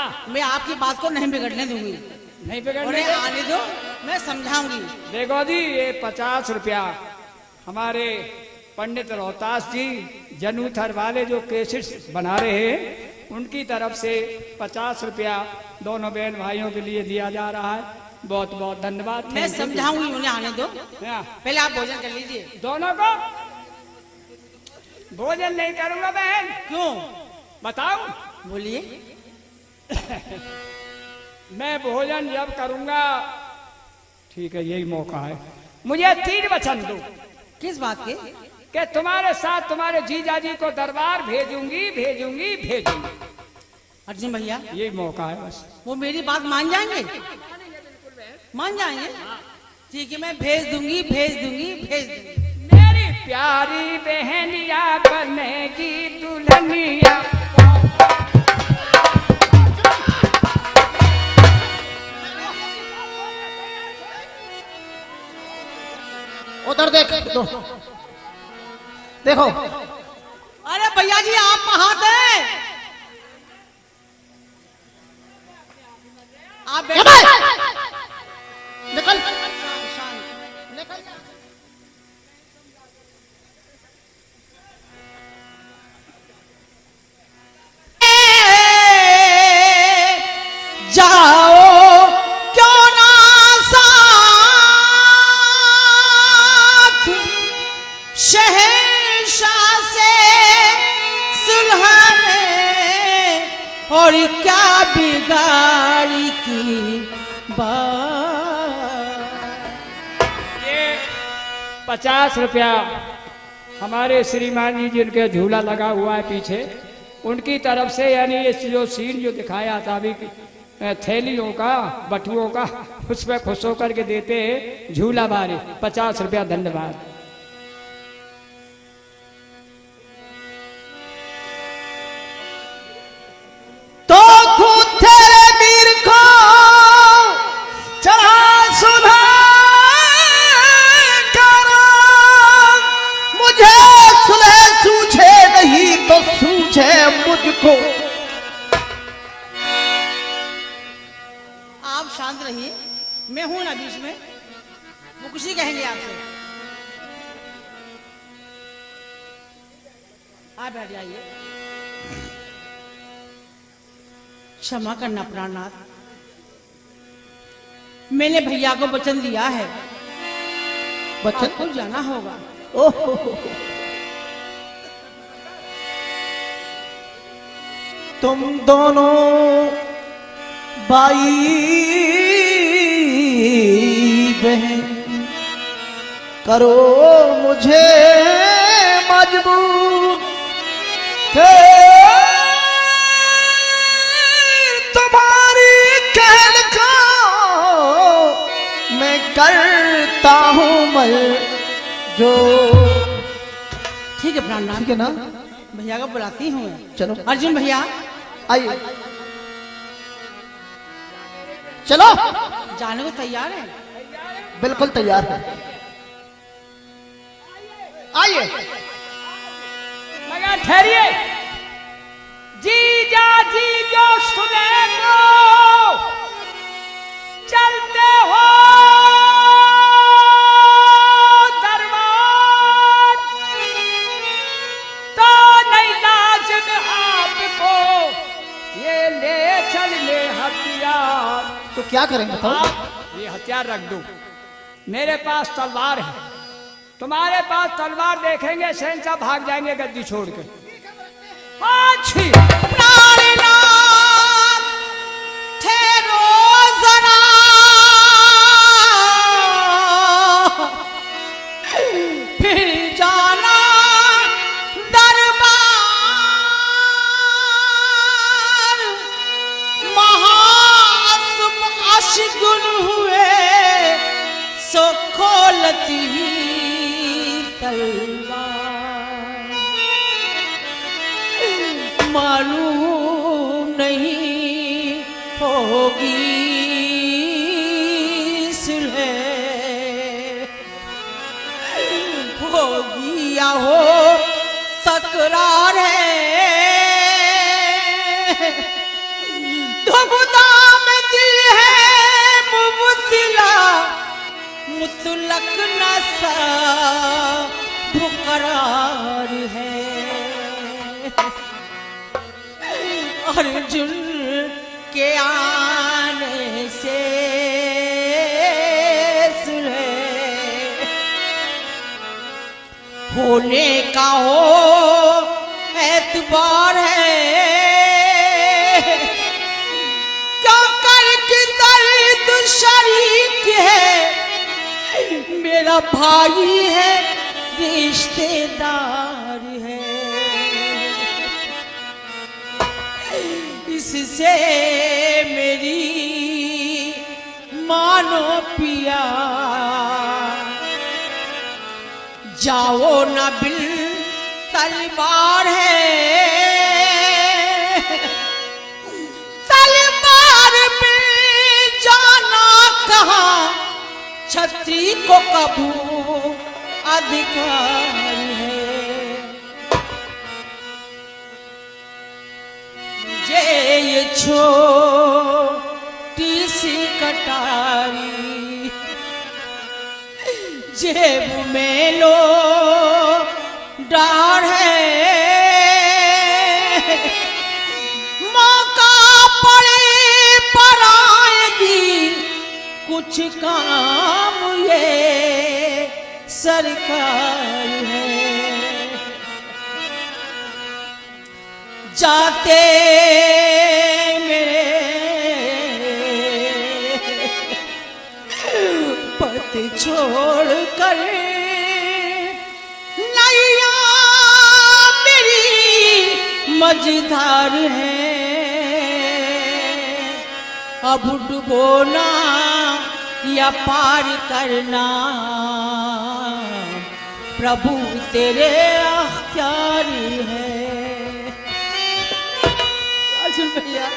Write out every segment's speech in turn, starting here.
हाँ। मैं आपकी बात को नहीं बिगड़ने दूंगी। नहीं बिगड़ने उन्हें आने दो, मैं समझाऊंगी। देखो जी, ये 50 रुपया हमारे पंडित रोहतास जी जनूथर वाले जो केसेट बना रहे हैं, उनकी तरफ से 50 रुपया दोनों बहन भाइयों के लिए दिया जा रहा है। बहुत बहुत धन्यवाद। मैं समझाऊंगी, उन्हें आने दो। हाँ। पहले आप भोजन कर लीजिए। दोनों को भोजन नहीं करूंगा बहन। क्यों? बताओ। बोलिए। मैं भोजन जब करूंगा, ठीक है, यही मौका है, मुझे 3 वचन दो। किस बात के? कि तुम्हारे साथ तुम्हारे जीजा जी को दरबार भेजूंगी भेजूंगी भेजूंगी। अर्जुन भैया, यही मौका है बस। वो मेरी बात मान जाएंगे? मान जाएंगे? ठीक है, मैं भेज दूंगी भेज दूंगी भेज दूंगी। मेरी प्यारी बहनिया बनेगी दुल्हनिया। उधर देख दो, देखो। अरे भैया जी, आप कहाँ थे? आप निकल शांत। निकल। जाओ क्यों ना साथ शहंशाह से सुलह में, और क्या बिगाड़ी की बात। ये 50 रुपया हमारे श्रीमान जी जिनके झूला लगा हुआ है पीछे, उनकी तरफ से, यानी ये जो सीन जो दिखाया था अभी थैलियों का बटुओं का, उस पर खुश होकर के देते हैं झूला बारी। 50 रुपया धन्यवाद। तो खुद तेरे वीर को चढ़ा सुना करो, मुझे सुलह सूझे नहीं तो सूझे मुझको। आप शांत रहिए, मैं हूं ना बीच में, वो कुछ ही कहेंगे आपसे। आप बैठ जाइए। क्षमा करना प्राणनाथ, मैंने भैया को वचन दिया है, बच्चन आपको जाना होगा। ओहो, तुम दोनों भाई बहन करो मुझे मजबूर, तुम्हारी कहल को मैं करता हूँ मल जो। ठीक है प्राणनाथ, ठीक है ना? भैया को बुलाती हूँ। चलो अर्जुन भैया, आइए, चलो। जाने को तैयार है? बिल्कुल तैयार है, आइए। मगर ठहरिए, जीजा जी जो सुने को चलते हो दरबार, तो नहीं लाजिम आपको ये ले चल ले हथियार। तो क्या करें बताओ? आप ये हथियार रख दो, मेरे पास तलवार है, तुम्हारे पास तलवार देखेंगे शहंशाह भाग जाएंगे गद्दी छोड़ के। अच्छी प्राणनाथ ठहरो जरा, फिर जाना दरबार। महासुम अशगुन हुए सो खोलती तलवार, मालूम नहीं होगी सुलह, होगी या हो तकरार है, दुबदा में दिल है मुबतला मुतलक नशा बुकरार है। अर्जुन के आने से सुलह होने का हो एतबार है। क्यों करके दर्द शरीक है, मेरा भाई है रिश्तेदार है। इससे मेरी मानो पिया जाओ ना बिल तलवार है। तलवार में जाना कहाँ छत्री को कबू अधिकार है। मुझे ये छोटी सी कटारी जेब में लो डार है। मौका पड़े पर आएगी कुछ काम ये सरकार है। जाते मेरे पति छोड़ कर नैया मेरी मझधार है। अब डुबोना या पार करना प्रभु तेरे अख्तियार है। अर्जुन भैया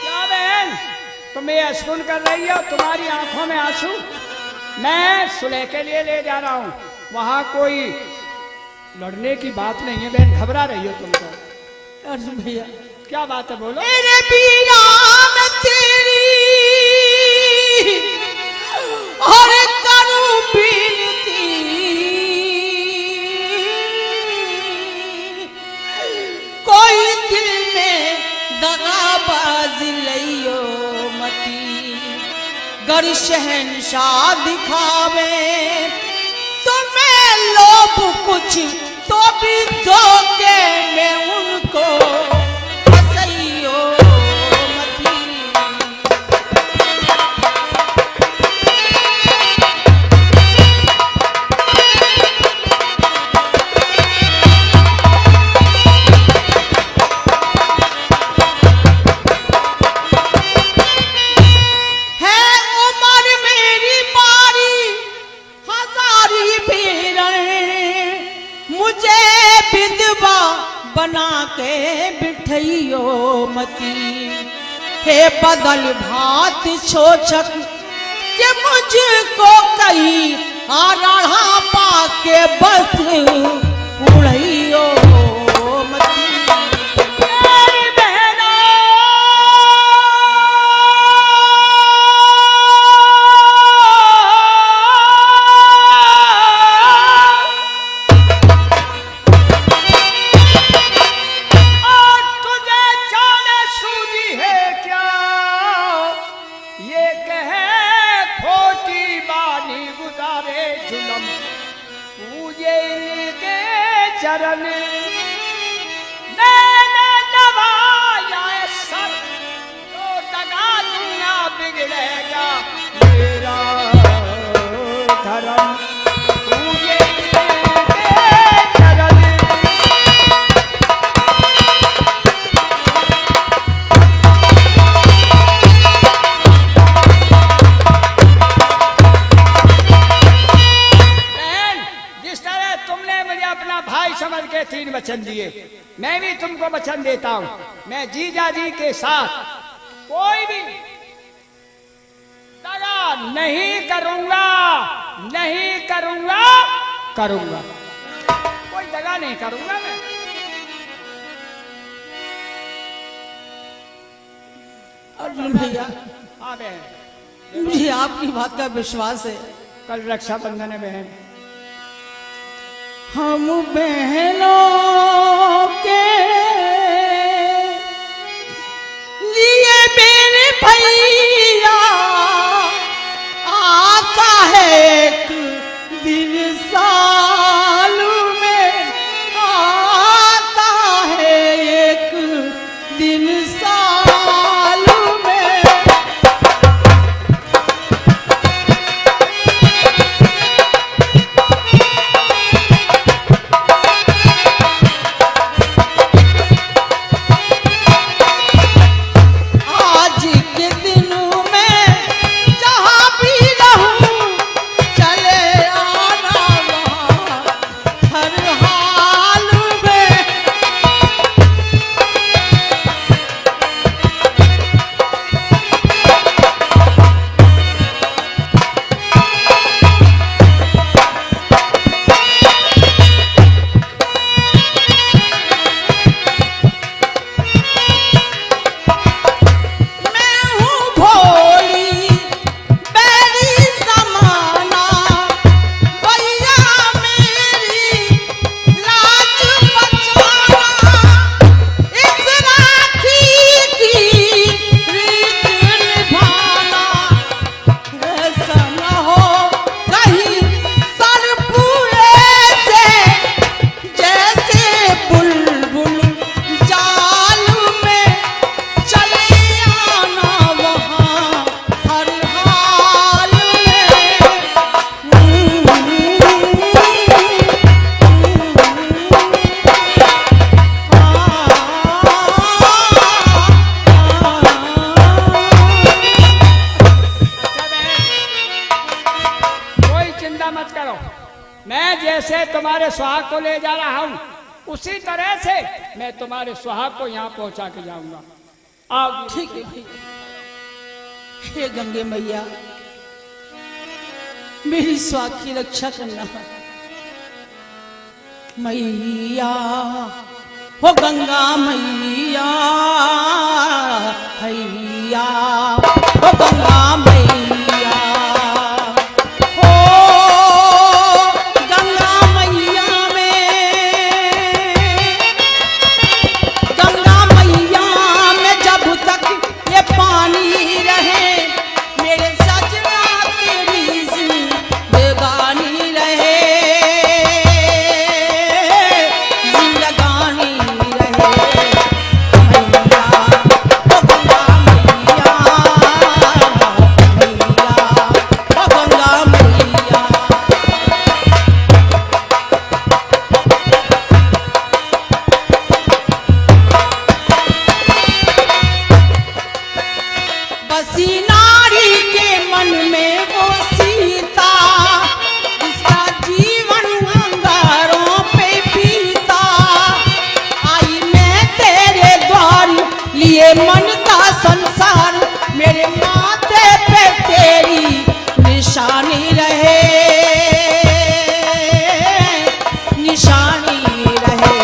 क्या बहन तुम ये सुन कर रही हो, तुम्हारी आंखों में आंसू? मैं सुलह के लिए ले जा रहा हूँ, वहां कोई लड़ने की बात नहीं है। बहन घबरा रही हो तुम तो। अर्जुन भैया क्या बात है, बोलो। मेरे बीरा में तेरी और करूं बिनती, कोई दिल में दगाबाज लइयो मती। गर शहंशाह दिखावे तुम्हें लोभ कुछ तो भी धोखे में उनको फसइयो मती। बना के बिठइयो मती। हे बदल भात छोचक के मुझको कही आराढ़ा पाके बस उड़इयो मती। चरण मैंने दबाया सब तो दगा दूंगा, बिगड़ेगा मेरा धर्म। पूजे के चरण भाई समझ के 3 वचन दिए, मैं भी तुमको वचन देता हूं। मैं जीजा जी के साथ कोई भी दगा नहीं करूंगा, नहीं करूंगा, करूंगा। कोई दगा नहीं करूंगा मैं। अर्जुन भैया, हाँ बहन, मुझे आपकी बात का विश्वास है। कल रक्षाबंधन है बहन। हम बहनों के लिए मेरे भैया आता है एक दिन साल में, आता है एक दिन साल में। आज के दिन में जहाँ भी रहूं चले आना वहाँ हर हाल में। मैं हूँ भोली बैरी समाना, भैया मेरी लाज बचाना, इस राखी की रीत निभाना। ऐसा न हो कहीं सरपुए से जैसे बुलबुल जाल में चले आना वहाँ हर हाल अच्छा बहन, कोई चिंता मत करो। मैं जैसे तुम्हारे सुहाग को ले जा रहा हूँ, उसी तरह से मैं तुम्हारे सुहाग को यहाँ पहुँचा के जाऊंगा। आओ। ठीक है भैया। हे गंगे मैया, मेरी स्वाद की रक्षा करना। मैया हो गंगा मैया, हैया हो गंगा मैया, हो गंगा मैया गंगा मैया में जब तक ये पानी रहे, मेरे सजना तेरी जिंदगानी रहे, जिंदगानी रहे। मैया ओ गंगा मैया, मैया ओ गंगा मैया। बसी नारी के मन में वो सीता, उसका जीवन अंगारों पे बीता। आई मैं तेरे द्वार लिए मन का संसार, मेरे माथे पे तेरी निशानी रहे, निशानी रहे।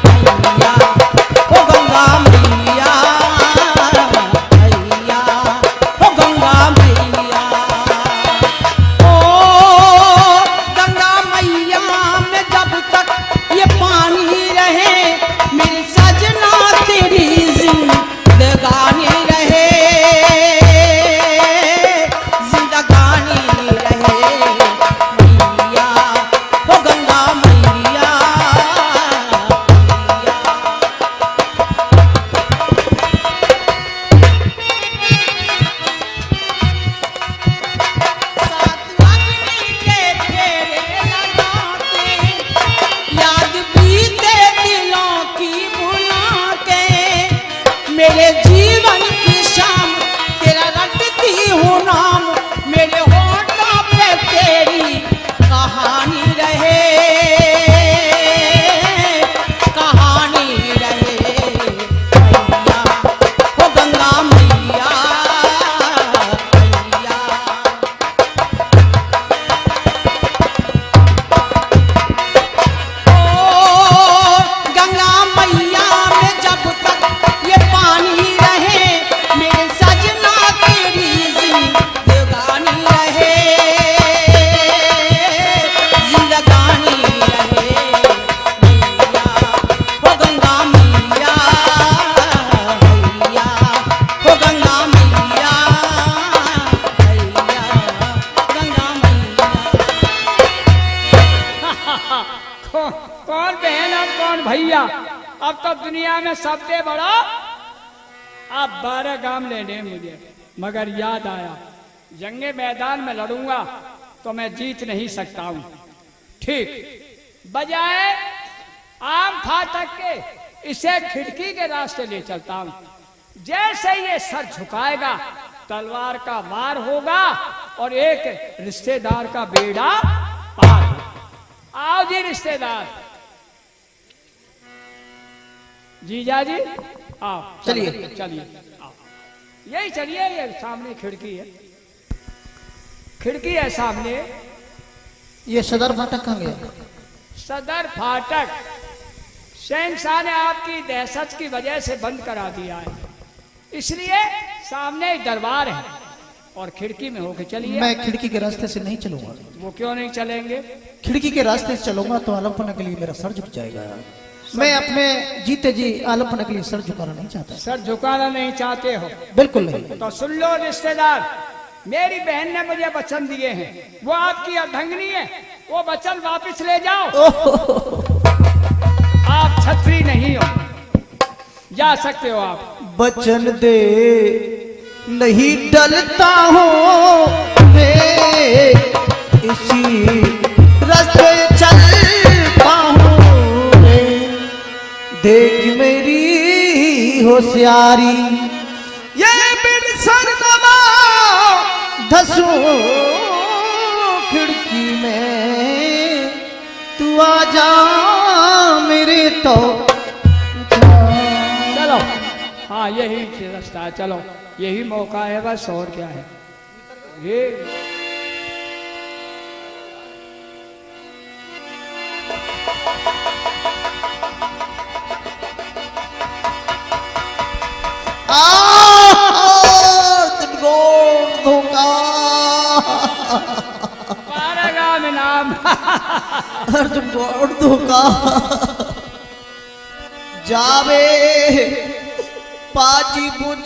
मैया ओ गंगा मैया, मैया ओ गंगा मैया, ओ गंगा मैया में जब तक ये पानी रहे, मेरे सजना तेरी जिंदगानी रहे, जिंदगानी रहे। मैया ओ गंगा मैया, मैया। सात अग्नि के फेरे लगाते, याद बीते दिलों की भुला के, मेरे जीवन की शाम तेरा रटती हूँ नाम, मेरे होठों पे तेरी कहानी रहे, कहानी रहे। मैया ओ गंगा मैया, मैया। ओ गंगा मैया में जब तक ये पानी रहे, मेरे दुनिया में सबसे बड़ा आप 12 गांव लेने मुझे, मगर याद आया जंगे मैदान में लड़ूंगा तो मैं जीत नहीं सकता हूं। ठीक, बजाय आम फाटक के इसे खिड़की के रास्ते ले चलता हूं। जैसे ये सर झुकाएगा तलवार का वार होगा और एक रिश्तेदार का बेड़ा पार होगा। आओ जी रिश्तेदार, जीजा जी आओ, चलिए। चलिए आओ, यही चलिए, ये सामने खिड़की है, खिड़की है सामने। ये सदर फाटक कहाँ गया? सदर फाटक शहंशाह ने आपकी दहशत की वजह से बंद करा दिया है, इसलिए सामने एक दरबार है और खिड़की में होके चलिए। मैं खिड़की के रास्ते से नहीं चलूंगा। वो क्यों नहीं चलेंगे? खिड़की के रास्ते से चलूंगा तो आलमपना के लिए मेरा सर झुक जाएगा। मैं अपने जीते जी आलमपना के लिए सर झुकाना नहीं चाहता। सर झुकाना नहीं चाहते हो? बिल्कुल नहीं। तो सुन लो रिश्तेदार, मेरी बहन ने मुझे वचन दिए हैं, वो आपकी अर्धांगिनी है, वो वचन वापस ले जाओ। आप छत्री नहीं हो, जा सकते हो आप। वचन दे नहीं डलता हूँ मैं, इसी रास्ते चलता हूँ मैं। देख मेरी होशियारी, ये बिन सरनमा धसो खिड़की में, तू आ जा मेरे तो चलो, हाँ यही रास्ता है, चलो यही मौका है बस, और क्या है ये। पारेगा में नाम धोखा जावे पाजी बुझ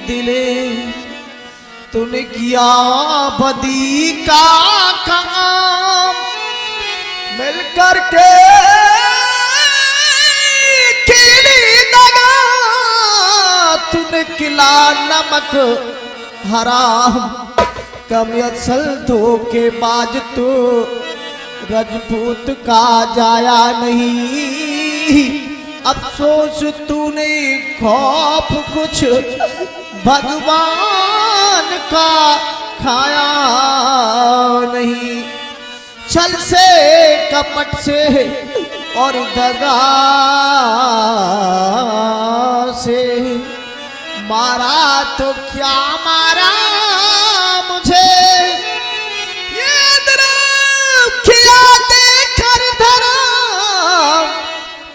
दिले, तूने किया बदी का काम मिल करके खिली दगा, तूने किला नमक हराम कम असल धोखेबाज तो रजपूत का जाया नहीं। अफसोस तूने खौफ कुछ भगवान का खाया नहीं। छल से कपट से और दगा से मारा तो क्या मारा मुझे, ये किया देखकर धरा,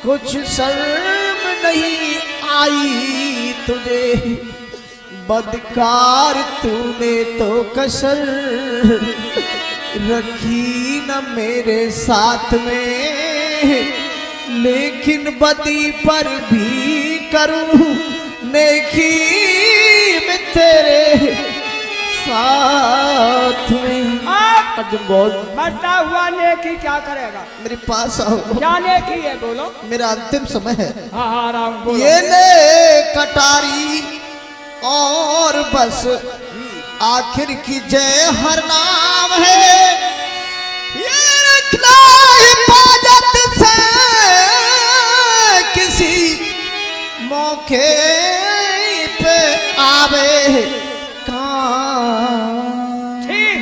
कुछ शर्म नहीं आई तुझे। बदकार तूने तो कसर रखी न मेरे साथ में, लेकिन बदी पर भी करूं नेकी में तेरे साथ में। अर्जुन बोल, मरता हुआ नेकी क्या करेगा? मेरे पास आओ। क्या नेकी है बोलो? मेरा अंतिम समय है। हाँ हाँ राम बोलो। ये ले कटारी और बस आखिर की जय हर नाम है, ये रखना हिफाजत से किसी मौके पे आवे काम। ठीक,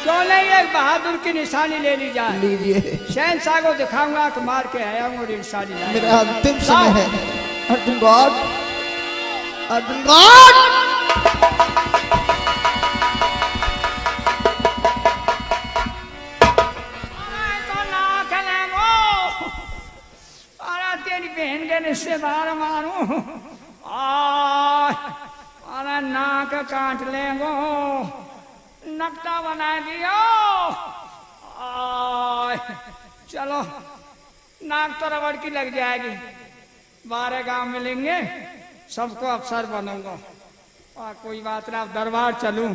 क्यों नहीं एक बहादुर की निशानी ले ली जाए? लीजिए, शहंशाह को दिखाऊंगा कि मार के आया हूँ और निशानी लाया। मेरा अंतिम समय है। Arjun God, Arjun God. तेरी बहन के रिश्तेदार मारूं, अरे नाक काट लेंगो, नकटा बना दियो। चलो नाक तो रबड़ की लग जाएगी, 12 गांव मिलेंगे, सबको अफसर बनूंगा। और कोई बात ना, दरबार चलूं,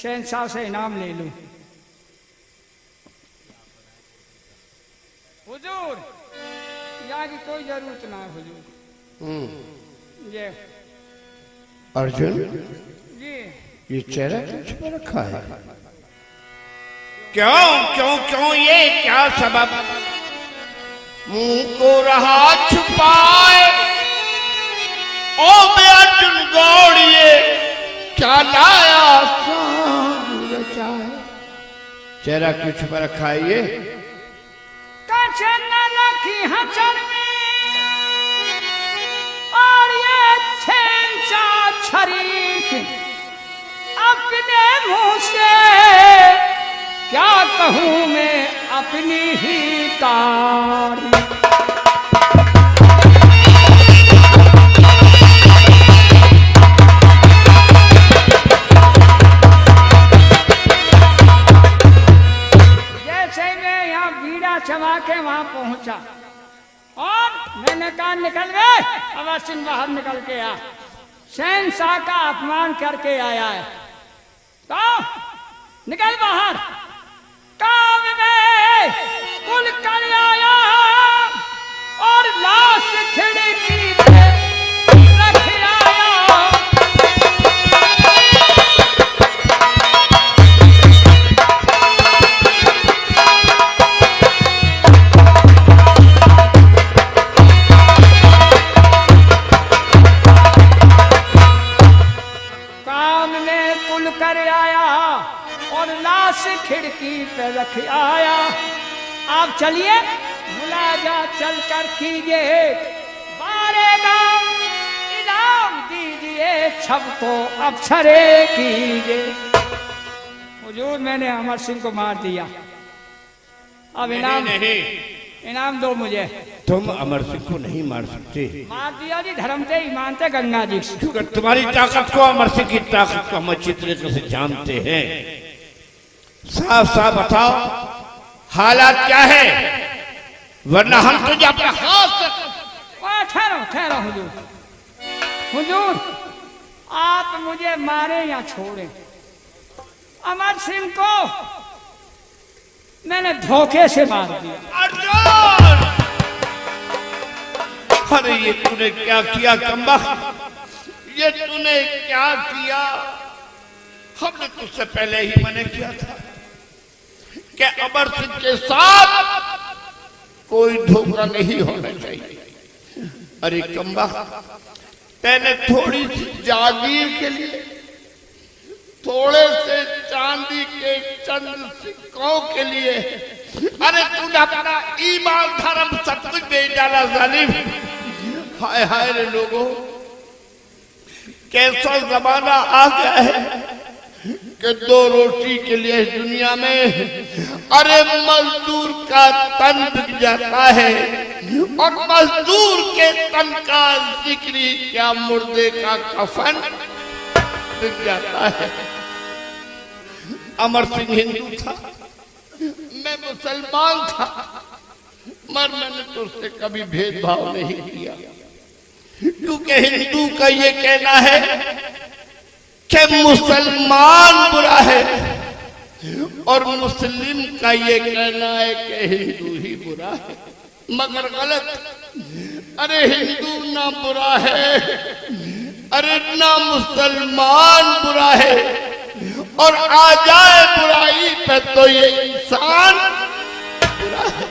शहंशाह से इनाम ले लूं। हुजूर चेहरा की कोई जरूरत ना है हुजूर। ये अर्जुन, जी ये चेहरा क्यों छुपा रखा है? क्यों क्यों क्यों, ये क्या सबब मुंह को रहा छुपाए? ओ बे अर्जुन गौड़िए, क्या लाया सांग रचाए? चेहरा क्यों छुपा रखा है ये? कचन रखी हचर में और ये छेंचा छरीक अपने मुंह से क्या कहूं मैं अपनी ही तारीफ। जैसे मैं यहाँ बीड़ा चबा के वहां पहुंचा और मैंने कहा निकल गए, अवर सिंह बाहर निकल के आ, शहंशाह का अपमान करके आया है तो निकल बाहर। काम में कुल कर आया और लाश खिड़की पे रख आया। काम में कुल कर आया और लाश खिड़की पे रख आया। आप चलिए मुलाजा चल कर कीजिए, बारेगा इनाम दीजिए, सबको अफसरे कीजिए। हुजूर मैंने अमर सिंह को मार दिया, अब इनाम नहीं, इनाम दो मुझे। तुम अमर सिंह को नहीं मार सकते। मार दिया जी, धर्म से ईमान से गंगा जी से। क्योंकि तुम्हारी ताकत को, अमर सिंह की ताकत को हम अच्छी तरीके से जानते हैं। साफ साफ बताओ हालात क्या है, वरना हम तुझे अपने हाथ से। ठहरो ठहरो हुजूर, हुजूर आप मुझे मारे या छोड़े, अमर सिंह को मैंने धोखे से मार दिया। अर्जुन, अरे ये तूने क्या किया कमबख्त, ये तूने क्या किया? हमने तुझसे पहले ही मना किया था कि अमर सिंह के साथ कोई धोखा नहीं होना चाहिए। अरे कमबख्त, पहले थोड़ी सी जागीर के लिए, थोड़े से चांदी के चंद सिक्कों के लिए, अरे तूने अपना ईमान धर्म सब कुछ बेच डाला जालिम। हाय हाय रे लोगों, कैसा जमाना आ गया है कि दो रोटी के लिए इस दुनिया में अरे मजदूर का तन बिक जाता है, और मजदूर के तन का जिक्री क्या मुर्दे का कफन बिक जाता है। अमर सिंह हिंदू था, मैं मुसलमान था, मगर मैंने तो उससे कभी भेदभाव नहीं किया, क्योंकि हिंदू का ये कहना है कि मुसलमान बुरा है और मुस्लिम का ये कहना है कि हिंदू ही बुरा है। मगर गलत। अरे हिंदू ना बुरा है, अरे ना मुसलमान बुरा है, और आ जाए बुराई पे तो ये इंसान बुरा है।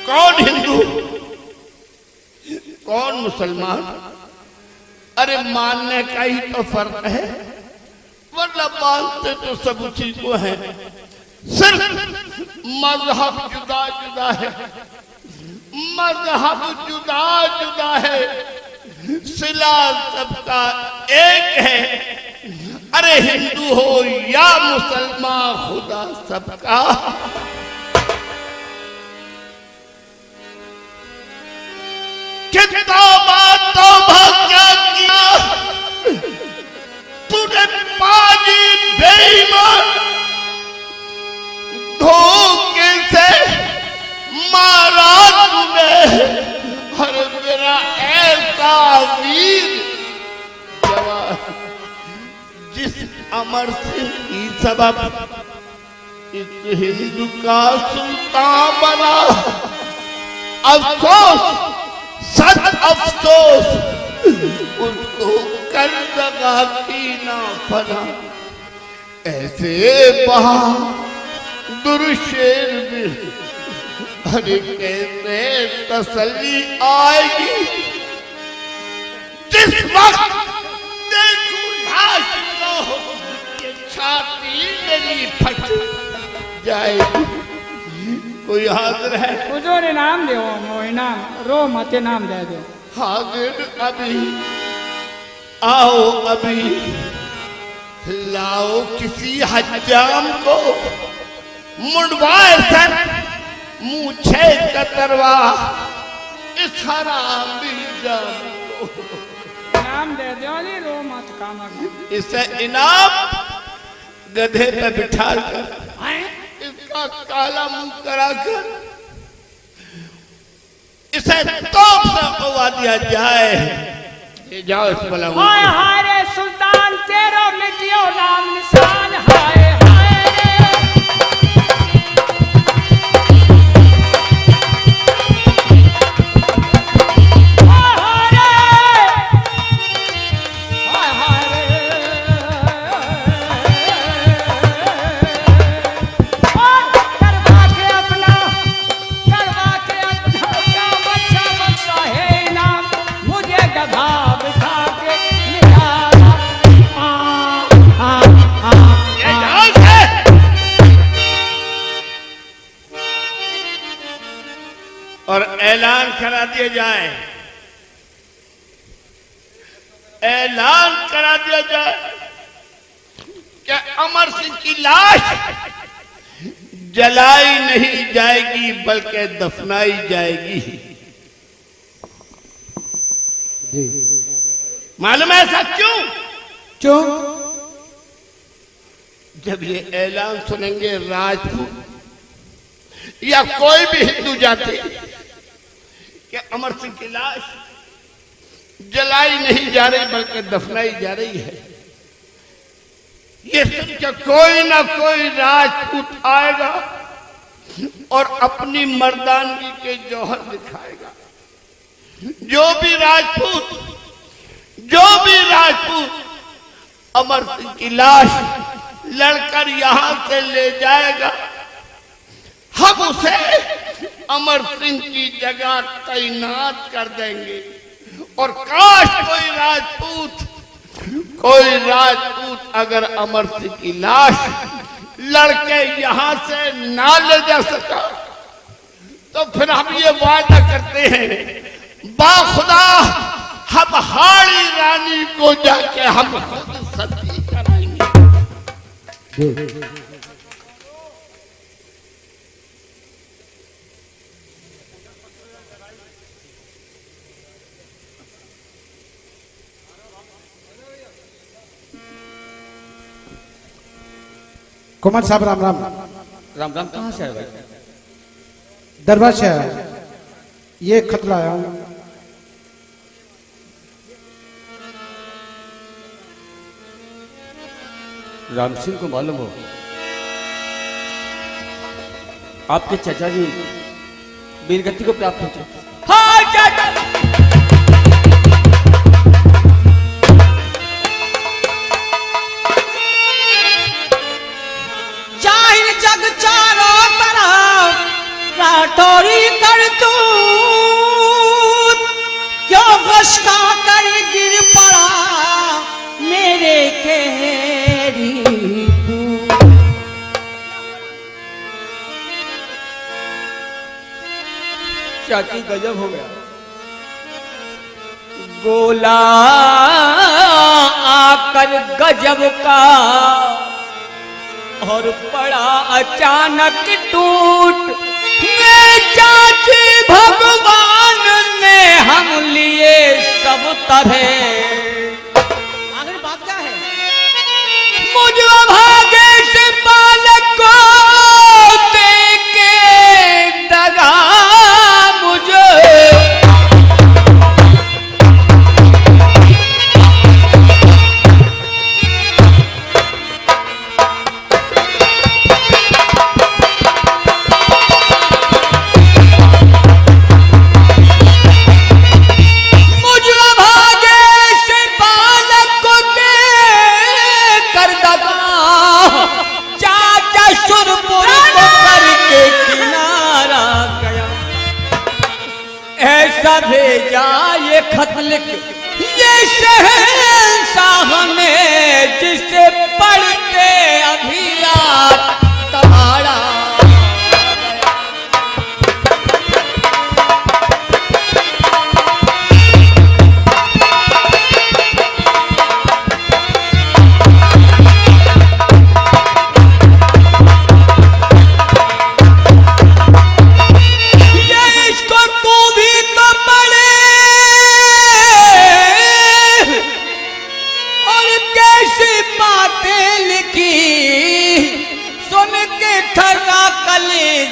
कौन हिंदू, कौन मुसलमान? अरे मानने का ही तो फर्क है, वरना मानते तो सब उसी को है, सिर्फ मजहब जुदा जुदा है, मजहब जुदा जुदा है, सिला सबका एक है। अरे हिंदू हो या मुसलमान, खुदा सबका। तौबा क्या किया तूने पाजी बेईमान, धोखे से मारा तूने हर मेरा ऐसा वीर जवान, जिस अमर सिंह की सबब इस हिंदू का सुल्तान बना। अफसोस, सच अफसोस उसको कर दगा की ना फना। ऐसे बहादुर शेर में अरे कैसे तसल्ली आएगी जिस वक्त देखूं लाश को, ये छाती मेरी फट जाएगी। कोई हाजिर है? हुजूर इनाम दो, इनाम रो मत, इनाम दे दो। हाजिर अभी आओ, अभी लाओ किसी हज्जाम को, मुंडवाए सर मूछे कतरवा इस हरामी जाम को। इनाम दे दो जी, रो मत काम। इसे इनाम गधे पे बिठा कर, इसका काला मुंह कराकर इसे तोप से उड़ा दिया जाए। ये जाओ इस बला हाय हाय रे सुल्तान तेरा मिटियो नाम निशान। हाय हाय रे और ऐलान करा दिया जाए, ऐलान करा दिया जाए कि अमर सिंह की लाश जलाई नहीं जाएगी बल्कि दफनाई जाएगी। मालूम है ऐसा क्यों? क्यों? जब ये ऐलान सुनेंगे राजपूत या कोई भी हिंदू जाति कि अमर सिंह की लाश जलाई नहीं जा रही बल्कि दफनाई जा रही है, ये सुन के कोई ना कोई राजपूत आएगा और अपनी मर्दानगी के जौहर दिखाएगा। जो भी राजपूत अमर सिंह की लाश लड़कर यहां से ले जाएगा, हम उसे अमर सिंह की जगह तैनात कर देंगे। और काश कोई राजपूत अगर अमर सिंह की लाश लड़के यहां से ना ले जा सका तो फिर हम ये वादा करते हैं बाखुदा हम हाड़ी रानी को जाके हम खुद सती कराएंगे। कुमार साहब राम राम। राम राम। कहाँ से आए भाई? दरबार से आया, ये खत लाया हूं। राम सिंह को मालूम हो आपके चाचा जी वीरगति को प्राप्त हो चुके। हाँ चाचा जाहिर जग चारों तरफ राठौरी कर तू क्यों गश्का कर गिर पड़ा मेरे केरी चाची गजब हो गया। गोला आकर गजब का और पड़ा अचानक टूट। मैं चाची भगवान ने हम लिए सब तरह। आखिर बात क्या है? मुझे भागे से बालक को देके दगा मुझे। पे खत लिख ये शहंशाह में जिसे पढ़ते अभी रात तुम्हारा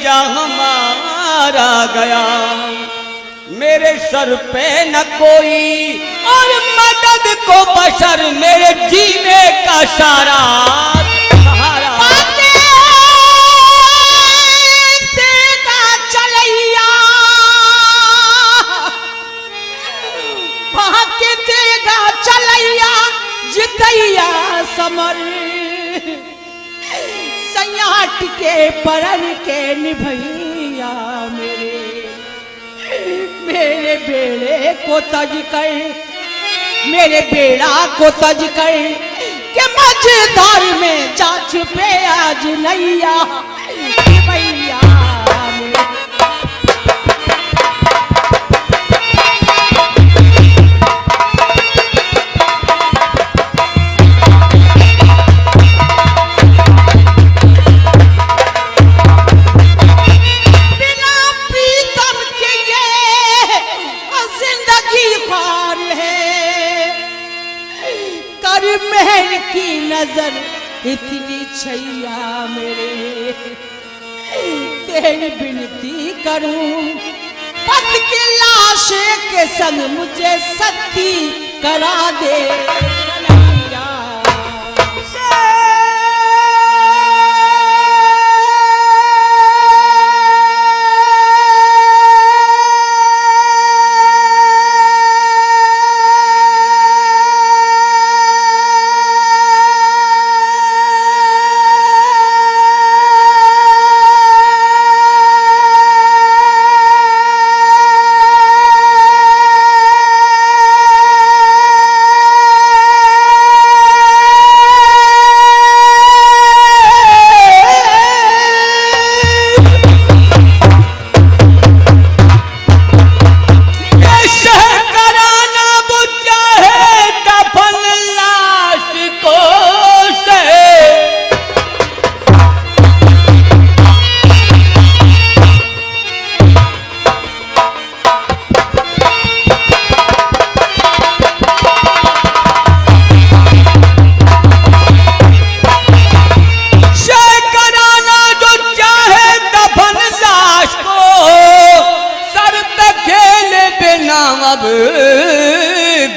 हमारा गया मेरे सर पे न कोई और मदद को बशर मेरे जीने का सारा सहारा चलैया चलैया जितैया समर सयाट के परन के निभैया मेरे बेड़े को तज कर मेरे बेड़ा को तज कर के मझधार में जा छुपे आज नैया भैया महल की नजर इतनी छैया मेरे तेरी विनती करूं पत की लाश के संग मुझे सती करा दे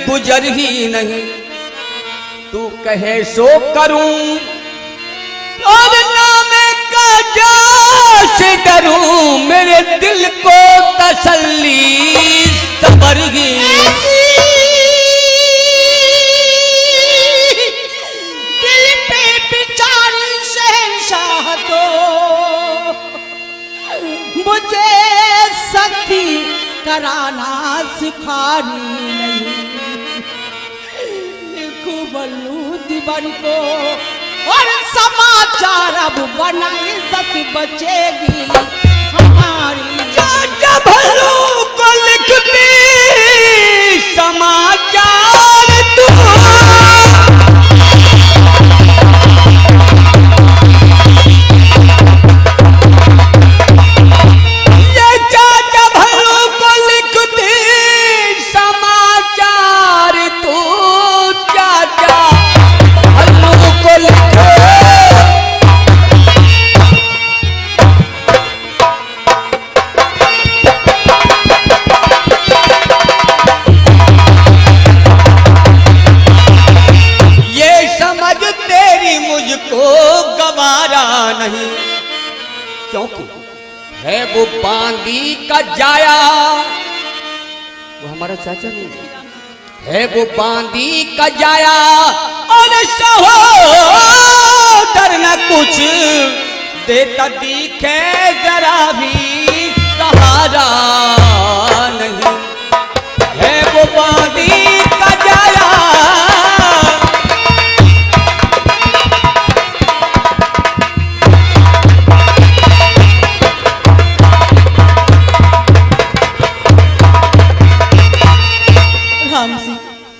गुजर ही नहीं तू कहे सो करूं और नाम का जाश डरूं मेरे दिल को तसल्ली सबर ही दिल पे विचार शहंशाह तो मुझे सती कराना सिखानी नहीं लिखू बल्लू दिबर को और समाचार अब बनाई सच बचेगी हमारी चाचा भल्लू को लिखती समाचार तू नहीं क्योंकि है वो बांदी का जाया वो हमारा चाचा नहीं है वो बांदी का जाया और सहोदर न कुछ देता दिखे जरा भी सहारा नहीं है वो राम सिंह,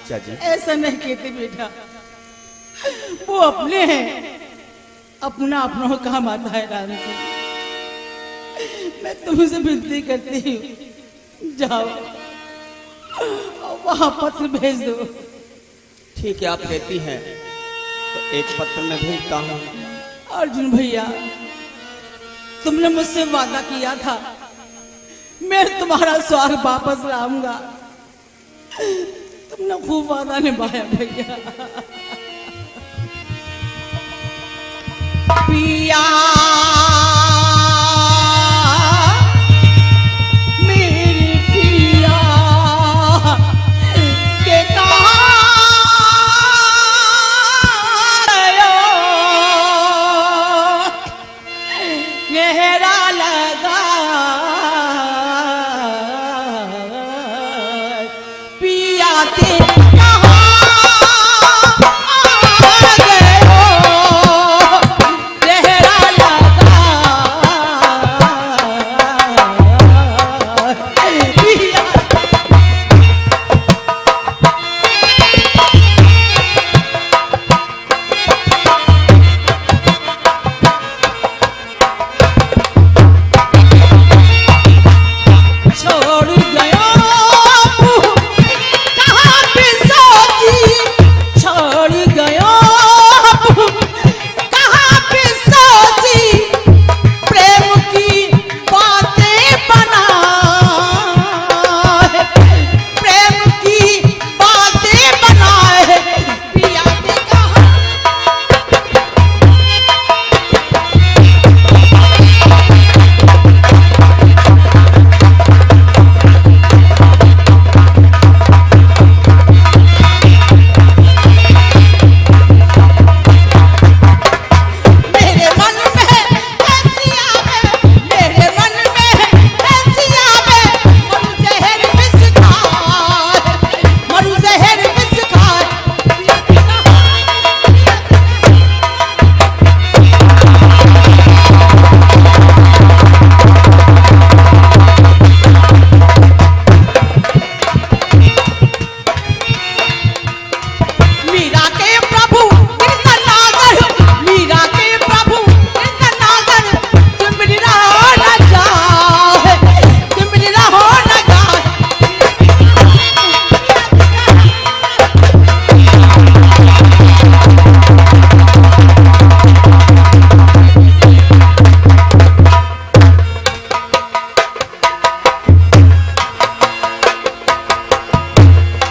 चाची ऐसा नहीं कहते बेटा, वो अपने हैं, अपना अपनों काम आता है राम सिंह। मैं तुमसे विनती करती हूँ, जाओ और वहां पत्र भेज दो। ठीक है, आप कहती हैं तो एक पत्र में भेजता हूँ। अर्जुन भैया, तुमने मुझसे वादा किया था मैं तुम्हारा स्वाग वापस लाऊंगा, तुमने खूब वादा निभाया भैया। पिया मेरी पिया के कहा गहरा लगा, पिया ते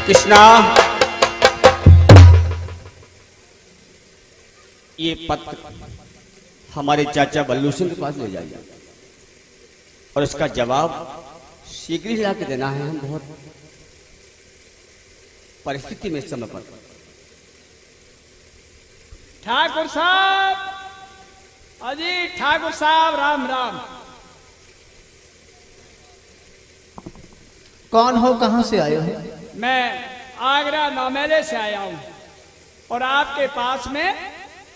कृष्णा, ये पत्र हमारे चाचा बल्लू सिंह के पास ले जाइए और इसका जवाब शीघ्र ही ला के देना है। हम बहुत परिस्थिति में इस समय पर। ठाकुर साहब, अजी ठाकुर साहब, राम राम। कौन हो, कहां से आए हो? मैं आगरा नौमेले से आया हूँ और आपके पास में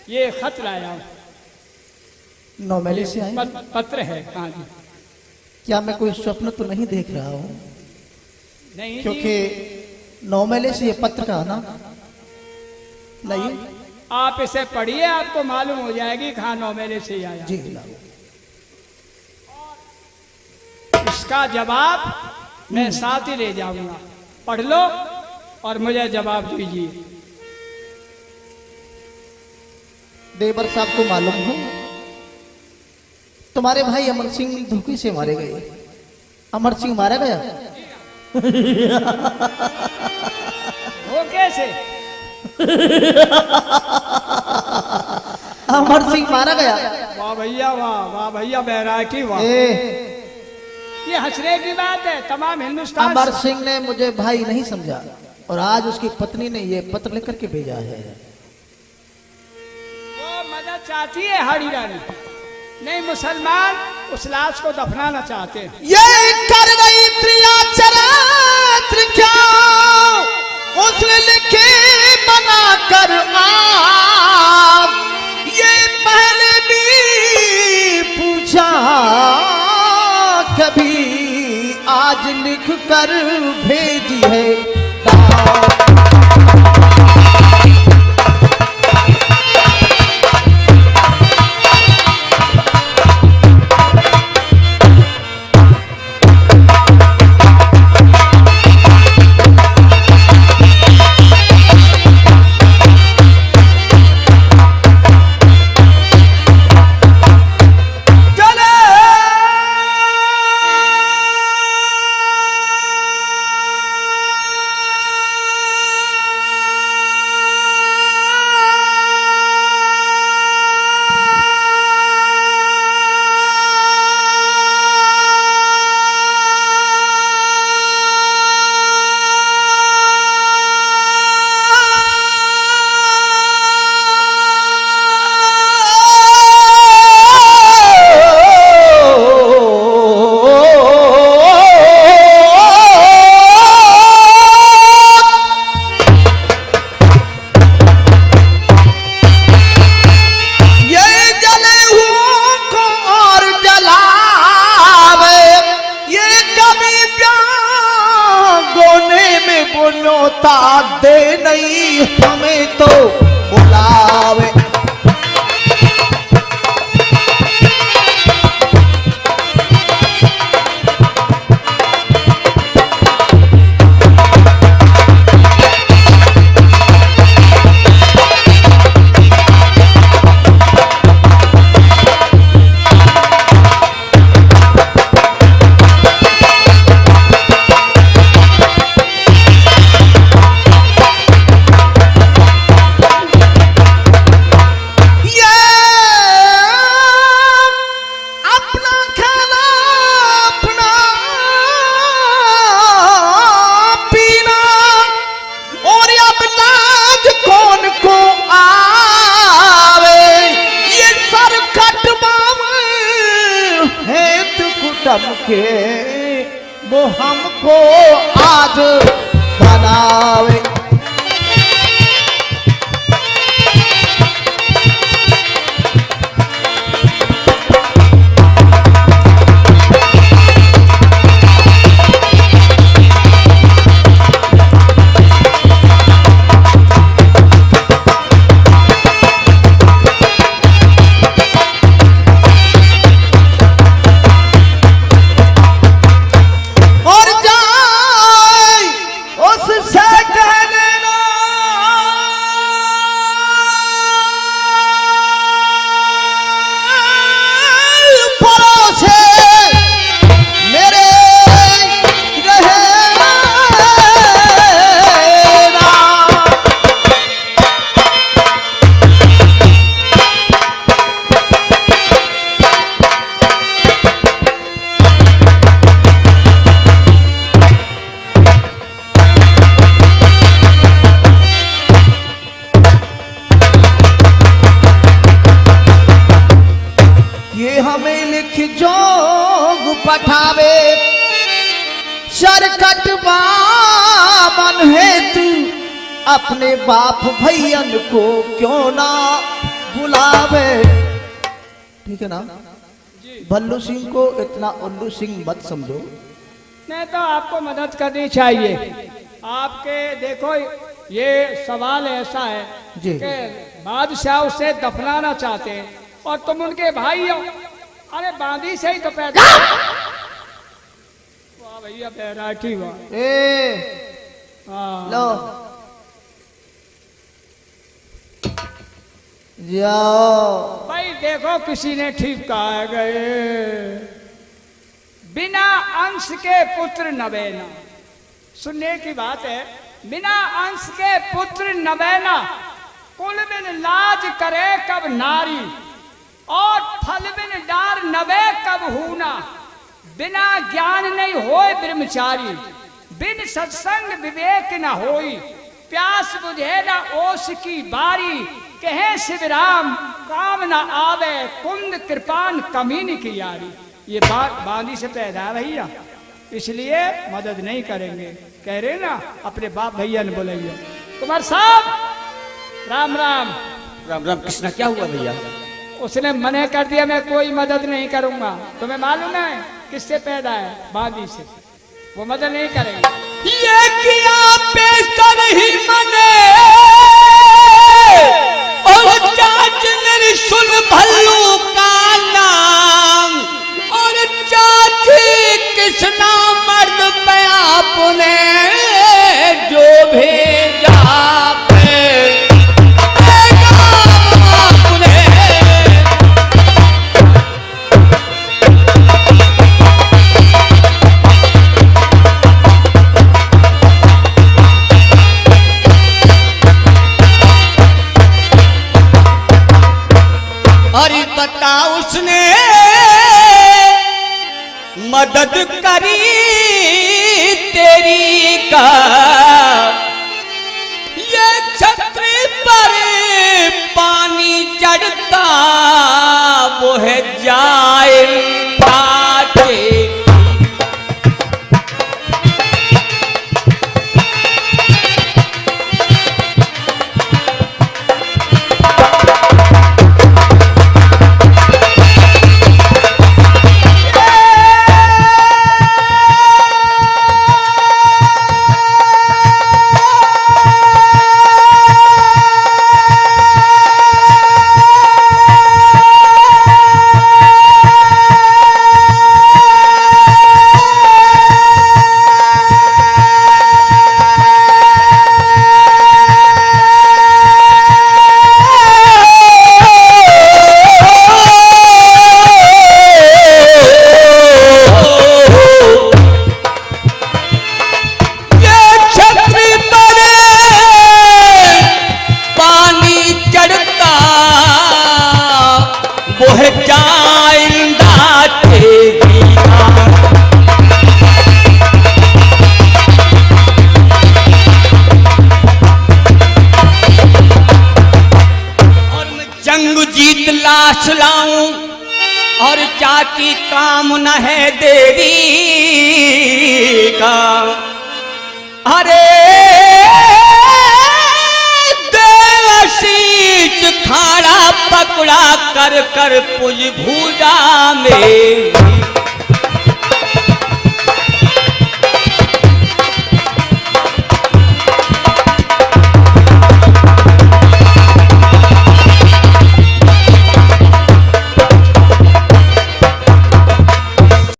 ये खत लाया हूँ। नौमेले से आए? पत्र है। हाँ जी। क्या मैं कोई स्वप्न तो नहीं देख रहा हूँ? नहीं जी। क्योंकि नौमेले से ये पत्र का आना नहीं। आप इसे पढ़िए, आपको मालूम हो जाएगी कहाँ नौमेले से ही आया। जी लाओ। इसका जवाब मैं साथ ही ले जाऊंगा, पढ़ लो और मुझे जवाब दीजिए। देवर साहब को मालूम हो तुम्हारे भाई अमर सिंह धोखे से मारे गए। अमर सिंह मारा गया धोखे से। अमर सिंह मारा गया। वाह भैया वाह, वाह भैया बैरागी वाह। ये हंसने की बात है। तमाम हिंदुस्तान अमर सिंह ने मुझे भाई नहीं समझा और आज उसकी पत्नी ने ये पत्र लेकर के भेजा है। वो मदद चाहती है हरी रानी, नहीं मुसलमान उस लाश को दफनाना चाहते हैं। ये कर गई प्रिया चरित्र क्या उसने लिखे बना कर आप, ये पहले भी पूछा कभी, आज लिख कर भेजी है। को न्योता दे नहीं हमें तो बुलावे। के वो हमको आज बनावे। जोग पठावे शरकट बामन है तू अपने बाप भैयन को क्यों ना बुलावे। ठीक है ना? भल्लू सिंह को इतना उल्लू सिंह मत समझो। नहीं तो आपको मदद करनी चाहिए। आपके देखो ये सवाल ऐसा है जी। कि बादशाह उसे दफनाना चाहते हैं और तुम उनके भाई हो। अरे बांदी से ही तो पैदा। वाह भैया बैराठी वाह। लो जाओ भाई देखो किसी ने ठीक कहा गए बिना अंश के पुत्र नवैना। सुनने की बात है, बिना अंश के पुत्र नवैना कुल बिन लाज करे कब नारी और फल बिन डार नवे कब हूना। बिना ज्ञान नहीं होए ब्रह्मचारी बिन सत्संग विवेक न होई। प्यास बुझे न ओस की बारी कहे शिवराम काम न आवे कुंद कृपान कमीनी की यारी। ये बात बांदी से पैदा है भैया, इसलिए मदद नहीं करेंगे। कह रहे ना अपने बाप भैया ने बोलेंगे। कुमार साहब राम राम। राम राम। कृष्णा क्या हुआ भैया? उसने मना कर दिया मैं कोई मदद नहीं करूंगा। तुम्हें मालूम है किससे पैदा है? बांदी से। वो मदद नहीं करेंगे। ये किया पेशतर ही मने और चाच ने सुन भल्लू का नाम और चाची कृष्णा मर्द पे आपने जो भेजा उसने मदद करी तेरी का। ये छतरी पर पानी चढ़ता वो है जाइल काटे। की कामना है देवी का। अरे देवशीच खाड़ा पकड़ा कर कर पुज भूजा में